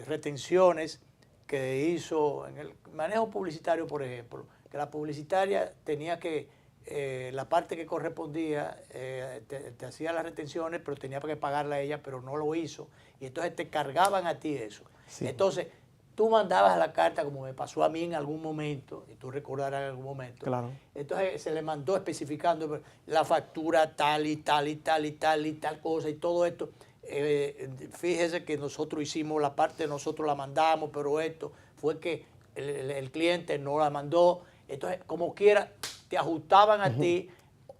retenciones que hizo en el manejo publicitario, por ejemplo, que la publicitaria tenía que la parte que correspondía, te hacía las retenciones, pero tenía que pagarla a ella, pero no lo hizo. Y entonces te cargaban a ti eso. Sí. Entonces, tú mandabas la carta, como me pasó a mí en algún momento, y tú recordarás en algún momento.
Claro.
Entonces se le mandó especificando la factura tal y tal y tal y tal y tal cosa y todo esto. Fíjese que nosotros hicimos la parte, nosotros la mandamos, pero esto fue que el cliente no la mandó. Entonces, como quiera, te ajustaban a ti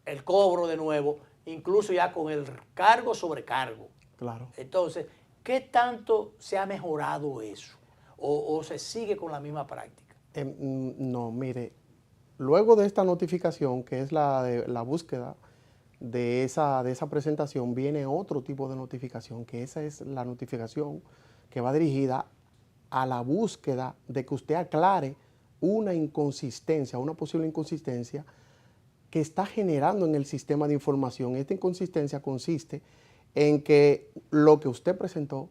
el cobro de nuevo, incluso ya con el cargo sobre cargo.
Claro.
Entonces, ¿qué tanto se ha mejorado eso? ¿O se sigue con la misma práctica?
No, mire, luego de esta notificación, que es la búsqueda de esa presentación, viene otro tipo de notificación, que esa es la notificación que va dirigida a la búsqueda de que usted aclare una inconsistencia, una posible inconsistencia que está generando en el sistema de información. Esta inconsistencia consiste en que lo que usted presentó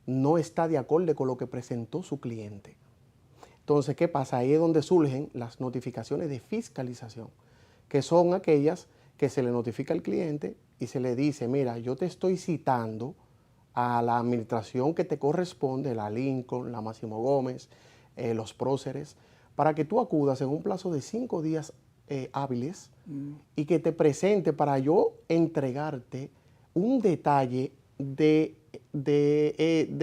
no está de acuerdo con lo que presentó su cliente. Entonces, ¿qué pasa? Ahí es donde surgen las notificaciones de fiscalización, que son aquellas que se le notifica al cliente y se le dice, mira, yo te estoy citando a la administración que te corresponde, la Lincoln, la Máximo Gómez, los próceres, para que tú acudas en un plazo de 5 días hábiles y que te presente para yo entregarte un detalle de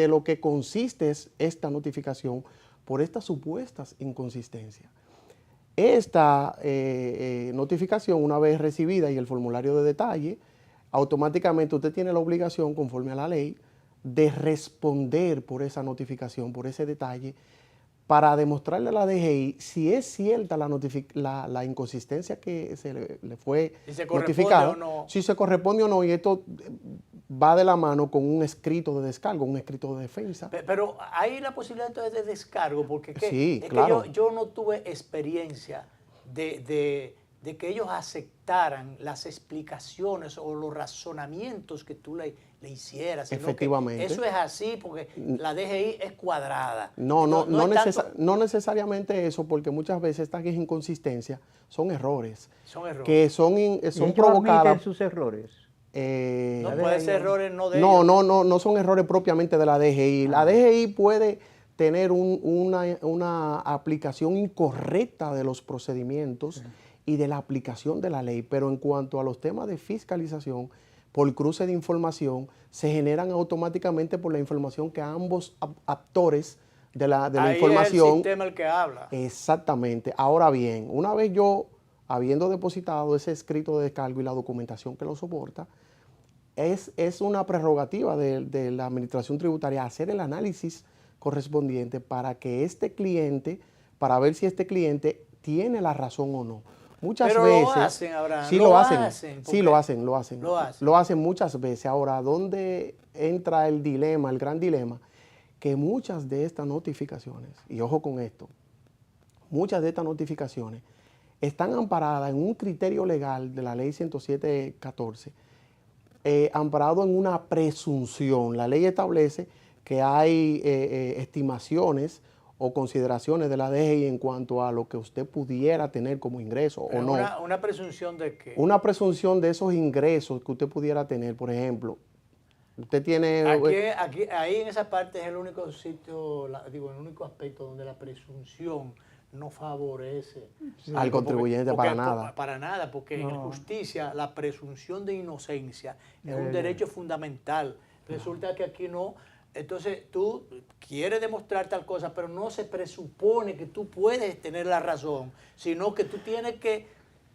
lo que consiste esta notificación por estas supuestas inconsistencias. Esta notificación, una vez recibida y el formulario de detalle, automáticamente usted tiene la obligación, conforme a la ley, de responder por esa notificación, por ese detalle, para demostrarle a la DGI si es cierta la inconsistencia que se le fue notificada, si se corresponde o no, y esto va de la mano con un escrito de descargo, un escrito de defensa.
Pero hay la posibilidad entonces de descargo, porque
sí,
es
claro.
que yo no tuve experiencia de que ellos aceptaran las explicaciones o los razonamientos que tú le hicieras.
Efectivamente.
Eso es así porque la DGI es cuadrada.
No necesariamente eso, porque muchas veces estas inconsistencias son errores.
Son errores.
Que son provocadas.
Sus errores.
No puede ser errores no de
ellos. No son errores propiamente de la DGI. La DGI puede tener una aplicación incorrecta de los procedimientos y de la aplicación de la ley, pero en cuanto a los temas de fiscalización, por cruce de información, se generan automáticamente por la información que ambos actores de la información...
Es el sistema el que habla.
Exactamente. Ahora bien, una vez yo, habiendo depositado ese escrito de descargo y la documentación que lo soporta, es una prerrogativa de la Administración Tributaria hacer el análisis correspondiente para que este cliente, para ver si este cliente tiene la razón o no. Muchas veces...
Lo hacen, Abraham.
Sí, lo hacen. Lo hacen muchas veces. Ahora, ¿dónde entra el dilema, el gran dilema? Que muchas de estas notificaciones, y ojo con esto, muchas de estas notificaciones están amparadas en un criterio legal de la ley 107.14, amparado en una presunción. La ley establece que hay estimaciones o consideraciones de la DGI en cuanto a lo que usted pudiera tener como ingreso o no.
¿Una presunción de qué?
Una presunción de esos ingresos que usted pudiera tener. Por ejemplo, usted tiene...
Ahí en esa parte es el único sitio, el único aspecto donde la presunción no favorece
al contribuyente para nada.
Para nada, porque en justicia la presunción de inocencia es un derecho fundamental. Resulta que aquí no... Entonces tú quieres demostrar tal cosa, pero no se presupone que tú puedes tener la razón, sino que tú tienes que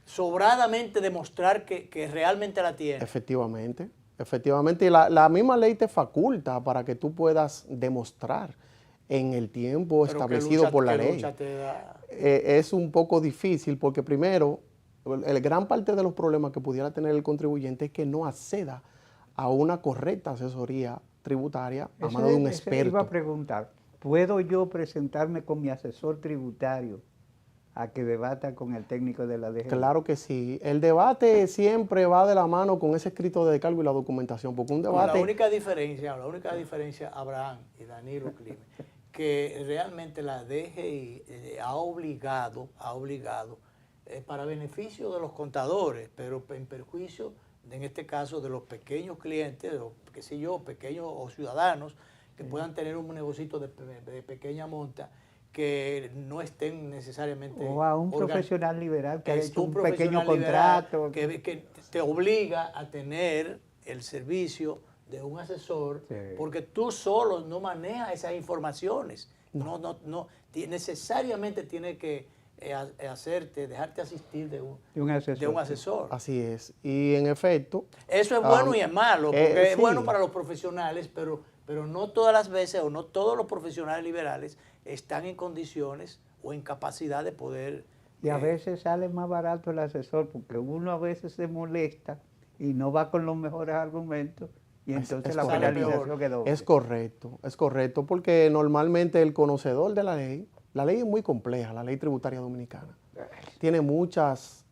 sobradamente demostrar que realmente la tienes.
Efectivamente. Y la misma ley te faculta para que tú puedas demostrar en el tiempo establecido por la ley. Es un poco difícil porque primero, gran parte de los problemas que pudiera tener el contribuyente es que no acceda a una correcta asesoría tributaria a mano de un experto.
Iba a preguntar, ¿puedo yo presentarme con mi asesor tributario a que debata con el técnico de la DGI?
Claro que sí. El debate siempre va de la mano con ese escrito de descargo y la documentación, porque un debate...
La única diferencia, Abraham y Danilo Climen, que realmente la DGI ha obligado para beneficio de los contadores, pero en perjuicio en este caso de los pequeños clientes, o qué sé yo, pequeños o ciudadanos que puedan tener un negocito de pequeña monta, que no estén necesariamente...
O a un profesional liberal que ha hecho un pequeño contrato.
Que te obliga a tener el servicio de un asesor, porque tú solo no manejas esas informaciones. No necesariamente tiene que... dejarte asistir de un asesor.
Así es. Y en efecto...
Eso es bueno y es malo, porque es bueno para los profesionales, pero no todas las veces o no todos los profesionales liberales están en condiciones o en capacidad de poder...
Y a veces sale más barato el asesor, porque uno a veces se molesta y no va con los mejores argumentos, y entonces la penalización quedó.
Es correcto, porque normalmente el conocedor de la ley es muy compleja, la ley tributaria dominicana. Tiene muchas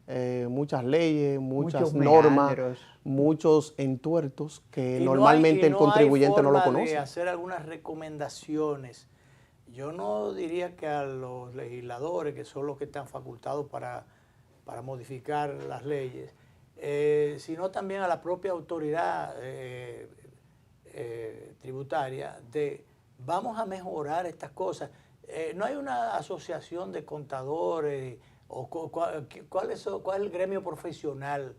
leyes, muchas normas, muchos entuertos que normalmente el contribuyente no lo conoce.
De hacer algunas recomendaciones. Yo no diría que a los legisladores, que son los que están facultados para modificar las leyes, sino también a la propia autoridad tributaria, de vamos a mejorar estas cosas. No hay una asociación de contadores o ¿cuál es el gremio profesional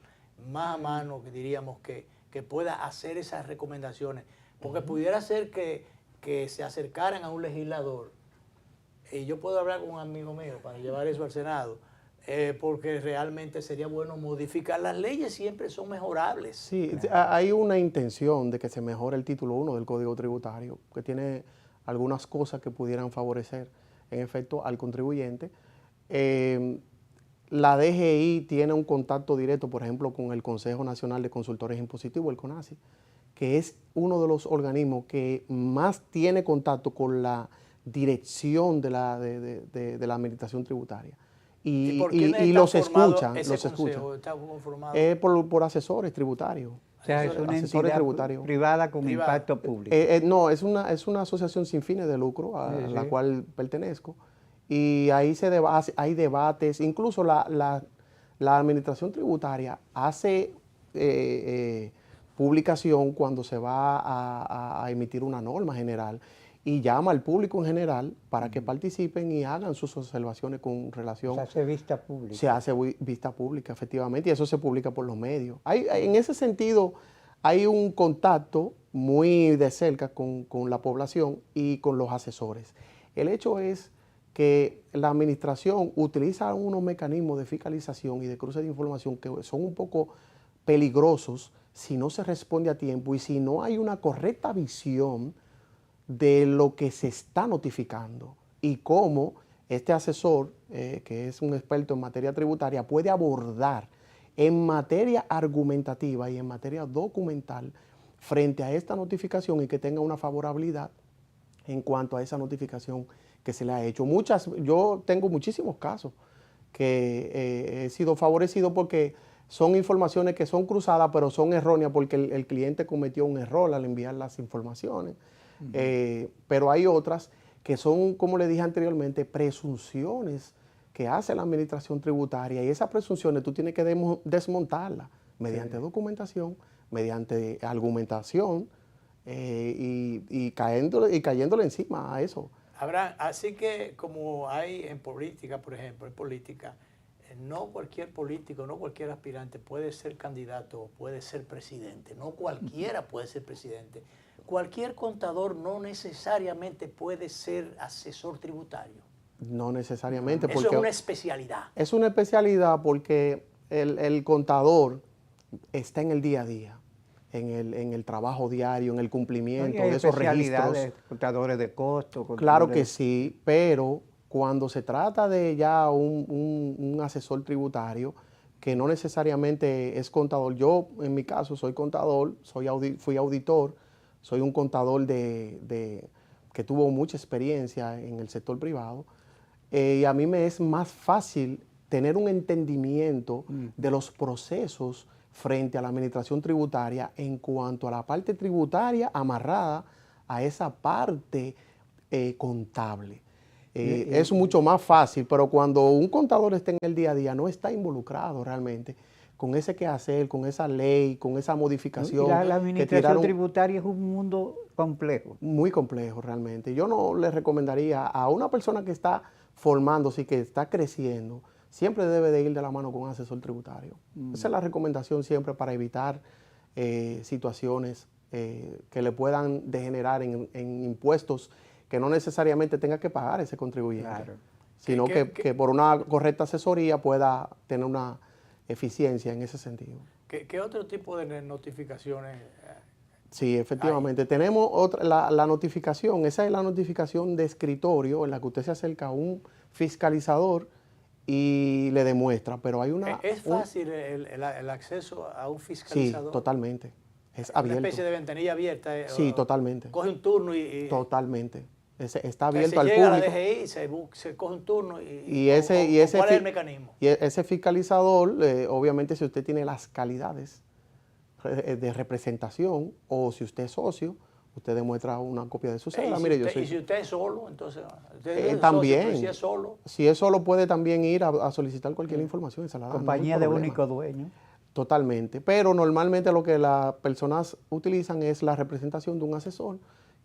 más a mano que diríamos que pueda hacer esas recomendaciones? Porque pudiera ser que se acercaran a un legislador, y yo puedo hablar con un amigo mío para llevar eso al Senado, porque realmente sería bueno modificar. Las leyes siempre son mejorables.
Sí, hay una intención de que se mejore el título 1 del Código Tributario, que tiene algunas cosas que pudieran favorecer, en efecto, al contribuyente. La DGI tiene un contacto directo, por ejemplo, con el Consejo Nacional de Consultores Impositivos, el CONACI, que es uno de los organismos que más tiene contacto con la dirección de la administración tributaria. Y los escuchan. ¿Está conformado? Por asesores tributarios.
O sea, es una entidad privada con impacto público.
No, es una asociación sin fines de lucro a la cual pertenezco. Y ahí hay debates, incluso la administración tributaria hace publicación cuando se va a emitir una norma general y llama al público en general para que participen y hagan sus observaciones con relación...
Se hace vista pública.
Se hace vista pública, efectivamente, y eso se publica por los medios. En ese sentido, hay un contacto muy de cerca con la población y con los asesores. El hecho es que la administración utiliza unos mecanismos de fiscalización y de cruce de información que son un poco peligrosos si no se responde a tiempo y si no hay una correcta visión de lo que se está notificando y cómo este asesor, que es un experto en materia tributaria, puede abordar en materia argumentativa y en materia documental frente a esta notificación y que tenga una favorabilidad en cuanto a esa notificación que se le ha hecho. Yo tengo muchísimos casos que he sido favorecido porque son informaciones que son cruzadas, pero son erróneas porque el cliente cometió un error al enviar las informaciones. Pero hay otras que son, como le dije anteriormente, presunciones que hace la administración tributaria y esas presunciones tú tienes que desmontarlas mediante documentación, mediante argumentación y cayéndole encima a eso.
Abraham, así que como hay en política, por ejemplo, no cualquier político, no cualquier aspirante puede ser candidato o puede ser presidente, no cualquiera puede ser presidente. Cualquier contador no necesariamente puede ser asesor tributario.
No necesariamente.
Eso es una especialidad.
Es una especialidad porque el contador está en el día a día, en el trabajo diario, en el cumplimiento de esos registros.
Contadores de costos.
Claro que sí, pero cuando se trata de ya un asesor tributario, que no necesariamente es contador. Yo, en mi caso, soy contador, fui auditor, soy un contador que tuvo mucha experiencia en el sector privado. Y a mí me es más fácil tener un entendimiento de los procesos frente a la administración tributaria en cuanto a la parte tributaria amarrada a esa parte contable. Es mucho más fácil, pero cuando un contador está en el día a día, no está involucrado realmente con ese quehacer, con esa ley, con esa modificación.
La administración tributaria es un mundo complejo.
Muy complejo realmente. Yo no le recomendaría a una persona que está formándose y que está creciendo, siempre debe de ir de la mano con un asesor tributario. Esa es la recomendación siempre para evitar situaciones que le puedan degenerar en impuestos que no necesariamente tenga que pagar ese contribuyente, sino que por una correcta asesoría pueda tener una eficiencia en ese sentido.
¿Qué otro tipo de notificaciones?
Sí, efectivamente. Tenemos la notificación, esa es la notificación de escritorio en la que usted se acerca a un fiscalizador y le demuestra, pero hay una...
¿Es fácil el acceso a un fiscalizador?
Sí, totalmente. Es abierto.
Una especie de ventanilla abierta.
Sí, totalmente.
Coge un turno y...
Totalmente. Está abierto al
público.
público.
Se llega a la DGI, se coge un turno
¿cuál
es el mecanismo?
Y ese fiscalizador, obviamente, si usted tiene las calidades de representación o si usted es socio, usted demuestra una copia de su cédula.
¿Y si usted es solo? Entonces,
también.
Socio, si es solo.
Si es solo, puede también ir a solicitar cualquier información.
Compañía de único dueño.
Totalmente. Pero normalmente lo que las personas utilizan es la representación de un asesor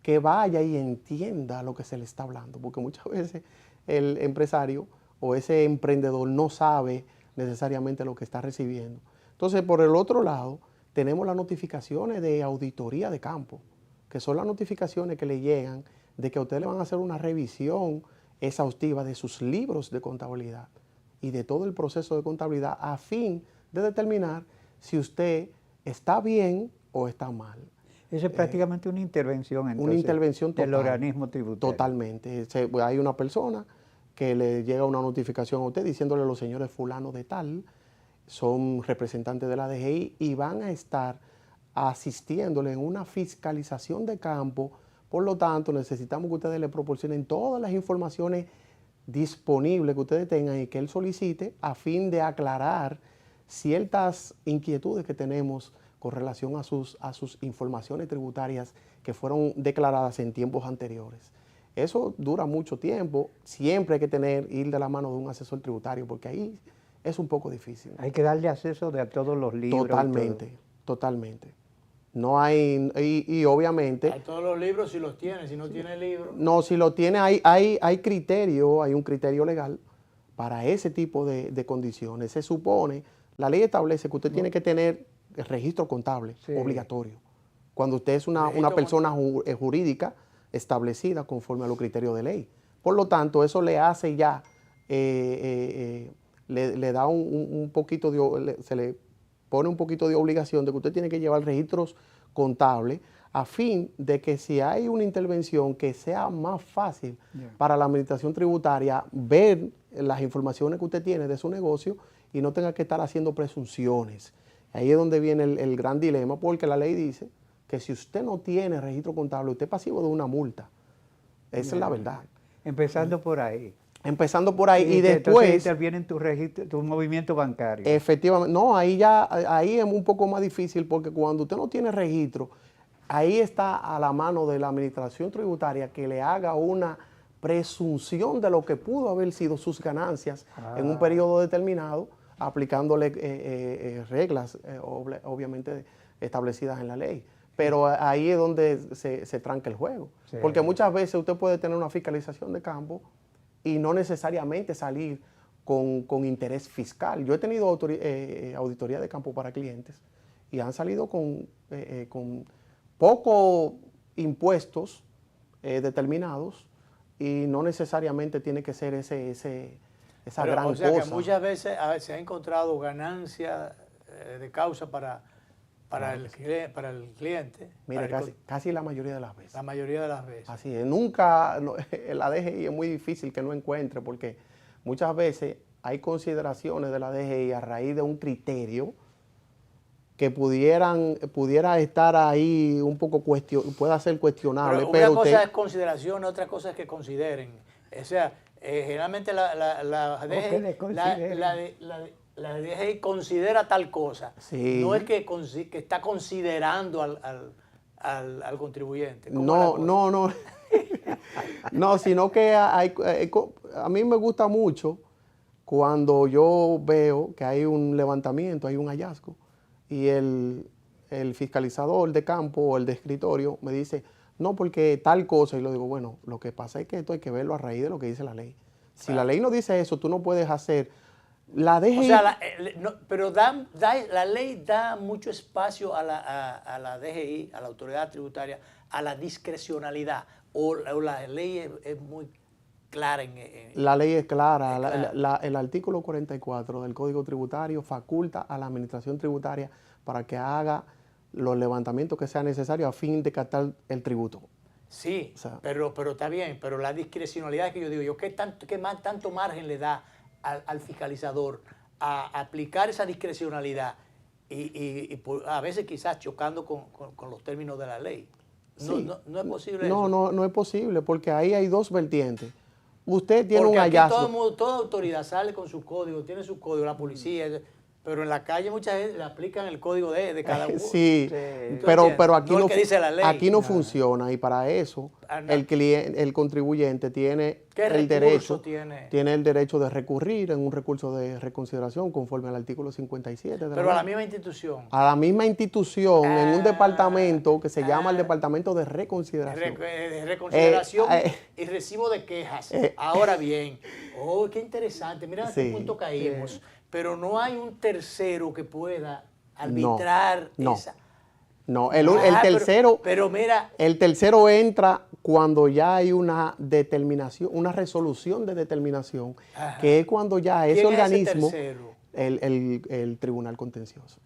que vaya y entienda lo que se le está hablando, porque muchas veces el empresario o ese emprendedor no sabe necesariamente lo que está recibiendo. Entonces, por el otro lado, tenemos las notificaciones de auditoría de campo, que son las notificaciones que le llegan de que a usted le van a hacer una revisión exhaustiva de sus libros de contabilidad. y de todo el proceso de contabilidad a fin de determinar si usted está bien o está mal.
Eso es prácticamente una intervención, entonces,
una intervención total,
del organismo tributario.
Totalmente. Hay una persona que le llega una notificación a usted diciéndole los señores fulano de tal son representantes de la DGI y van a estar asistiéndole en una fiscalización de campo. Por lo tanto, necesitamos que ustedes le proporcionen todas las informaciones disponibles que ustedes tengan y que él solicite a fin de aclarar ciertas inquietudes que tenemos con relación a sus informaciones tributarias que fueron declaradas en tiempos anteriores. Eso dura mucho tiempo, siempre hay que ir de la mano de un asesor tributario porque ahí es un poco difícil.
Hay que darle acceso a todos los libros.
Totalmente, totalmente. No hay, y obviamente...
A todos los libros si los tiene, si no tiene libros.
No, si lo tiene, hay criterio, hay un criterio legal para ese tipo de condiciones. Se supone, la ley establece que usted tiene que tener el registro contable obligatorio. Cuando usted es una persona jurídica establecida conforme a los criterios de ley. Por lo tanto, eso le hace ya, le da un poquito se le pone un poquito de obligación de que usted tiene que llevar registros contables a fin de que si hay una intervención que sea más fácil para la administración tributaria ver las informaciones que usted tiene de su negocio y no tenga que estar haciendo presunciones. Ahí es donde viene el gran dilema, porque la ley dice que si usted no tiene registro contable, usted es pasivo de una multa. Esa es la verdad.
Empezando por ahí.
Empezando por ahí y después
interviene en tu movimiento bancario.
Efectivamente. No, ahí es un poco más difícil porque cuando usted no tiene registro, ahí está a la mano de la administración tributaria que le haga una presunción de lo que pudo haber sido sus ganancias en un periodo determinado, aplicándole reglas obviamente establecidas en la ley. Pero ahí es donde se tranca el juego. Sí. Porque muchas veces usted puede tener una fiscalización de campo y no necesariamente salir con interés fiscal. Yo he tenido auditoría de campo para clientes y han salido con pocos impuestos determinados y no necesariamente tiene que ser esa gran cosa.
Que muchas veces se ha encontrado ganancia de causa para el cliente.
Mire, casi la mayoría de las veces.
La mayoría de las veces.
Así es. Nunca, la DGI es muy difícil que no encuentre porque muchas veces hay consideraciones de la DGI a raíz de un criterio que pudiera estar ahí un poco pueda ser cuestionable.
Pero una cosa es consideración, otra cosa es que consideren. O sea, generalmente la DGI considera tal cosa.
Sí.
No es que está considerando al contribuyente.
No. No, sino que a mí me gusta mucho cuando yo veo que hay un levantamiento, hay un hallazgo, y el fiscalizador de campo o el de escritorio me dice, no, porque tal cosa, y le digo, bueno, lo que pasa es que esto hay que verlo a raíz de lo que dice la ley. Si la ley no dice eso, tú no puedes hacer... La DGI...
O sea, pero la ley da mucho espacio a la DGI, a la autoridad tributaria, a la discrecionalidad, o la ley es muy clara
la ley es clara. El artículo 44 del Código Tributario faculta a la administración tributaria para que haga los levantamientos que sean necesarios a fin de captar el tributo.
Sí, o sea, pero está bien, pero la discrecionalidad que yo digo, ¿qué tanto margen le da al fiscalizador a aplicar esa discrecionalidad y a veces quizás chocando con los términos de la ley? No es posible eso.
No es posible, porque ahí hay dos vertientes. Usted tiene un hallazgo.
Toda autoridad sale con su código, tiene su código, la policía, pero en la calle muchas veces le aplican el código de cada uno.
Sí,
entonces,
pero aquí
no, dice la ley.
Aquí no funciona, y para eso el contribuyente tiene el derecho de recurrir en un recurso de reconsideración conforme al artículo 57 de la ley.
Pero a la misma institución.
A la misma institución, en un departamento que se llama el Departamento de Reconsideración.
Reconsideración y recibo de quejas. Ahora bien, qué interesante, mira a qué punto caímos. Pero no hay un tercero que pueda arbitrar esa.
No, el tercero.
Pero mira.
El tercero entra cuando ya hay una determinación, una resolución de determinación, que es cuando ya ese organismo, el tribunal contencioso.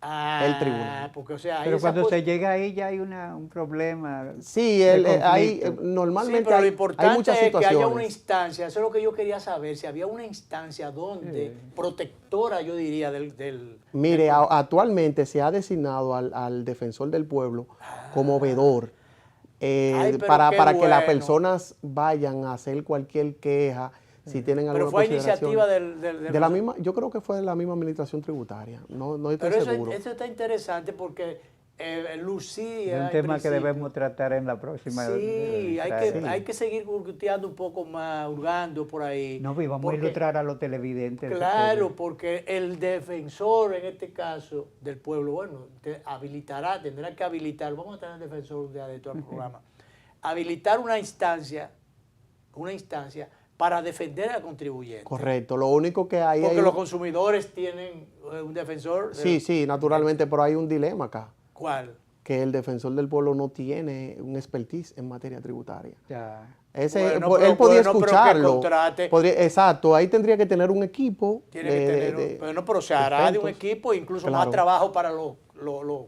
El tribunal.
Porque, o sea,
pero cuando se llega ahí ya hay un problema.
Sí, normalmente
pero lo importante
hay muchas situaciones.
Es que haya una instancia, eso es lo que yo quería saber, si había una instancia donde protectora, yo diría, del
Mire, actualmente se ha designado al defensor del pueblo como vedor para que las personas vayan a hacer cualquier queja. Si tienen alguna
iniciativa
de la misma, yo creo que fue de la misma administración tributaria, no estoy seguro.
Eso está interesante porque Lucía...
Es un tema que debemos tratar en la próxima.
Sí, hay que seguir curteando un poco más, hurgando por ahí.
No, y vamos a ilustrar a los televidentes.
Claro, porque el defensor, en este caso, del pueblo, bueno, tendrá que habilitar, vamos a tener el defensor de todo el programa, habilitar una instancia para defender al contribuyente.
Correcto, lo único que hay...
Porque los consumidores tienen un defensor.
Sí, naturalmente, pero hay un dilema acá.
¿Cuál?
Que el defensor del pueblo no tiene un expertise en materia tributaria.
Ya.
Él podía escucharlo. Exacto, ahí tendría que tener un equipo.
Pero se hará de un equipo, incluso más trabajo para los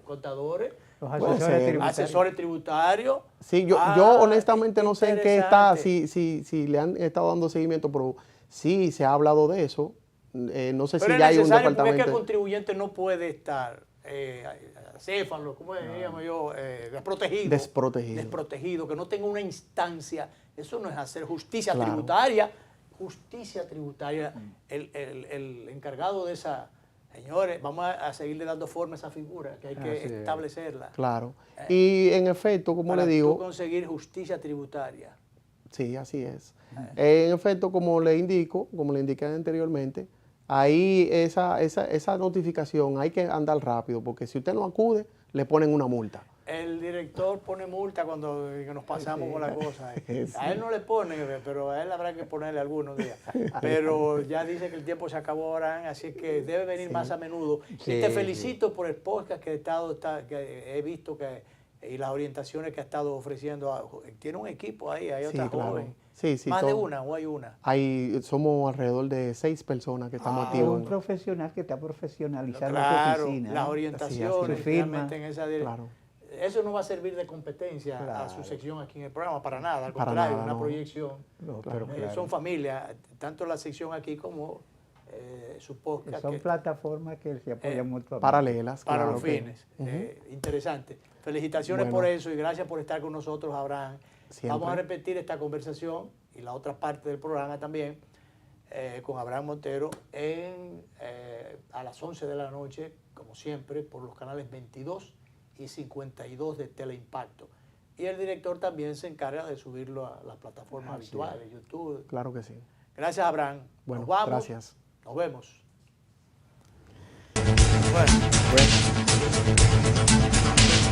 contadores.
Los
asesores tributarios.
Sí, yo honestamente no sé en qué está, si le han estado dando seguimiento, pero sí se ha hablado de eso. No sé si ya hay un departamento.
Porque es que el contribuyente no puede estar acéfalo, ¿cómo llamo yo? Desprotegido, que no tenga una instancia. Eso no es hacer justicia tributaria. Justicia tributaria, el encargado de esa... Señores, vamos a seguirle dando forma a esa figura, que hay que establecerla.
Claro. Y en efecto, como le digo...
Para conseguir justicia tributaria.
Sí, así es. En efecto, como le indiqué anteriormente, ahí esa notificación hay que andar rápido, porque si usted no acude, le ponen una multa.
El director pone multa cuando nos pasamos con la cosa. A él no le pone, pero a él habrá que ponerle algunos días. Pero ya dice que el tiempo se acabó ahora, así que debe venir más a menudo. Y te felicito por el podcast que he visto y las orientaciones que ha estado ofreciendo. Tiene un equipo ahí, hay otra joven. ¿Más de una o hay una?
Somos alrededor de 6 personas que estamos activos.
Un profesional que está profesionalizando su oficina.
Las orientaciones realmente en esa dirección. Eso no va a servir de competencia a su sección aquí en el programa, para nada, al contrario, una proyección. Son familias, tanto la sección aquí como su podcast.
Son plataformas que se apoyan mutuamente.
Paralelas,
para los fines. Interesante. Felicitaciones por eso y gracias por estar con nosotros, Abraham. Siempre. Vamos a repetir esta conversación y la otra parte del programa también con Abraham Montero a las 11 de la noche, como siempre, por los canales 22 y 52 de Teleimpacto. Y el director también se encarga de subirlo a las plataformas habituales, YouTube.
Claro que sí.
Gracias, Abraham.
Bueno,
nos vamos.
Gracias.
Nos vemos.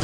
Bueno.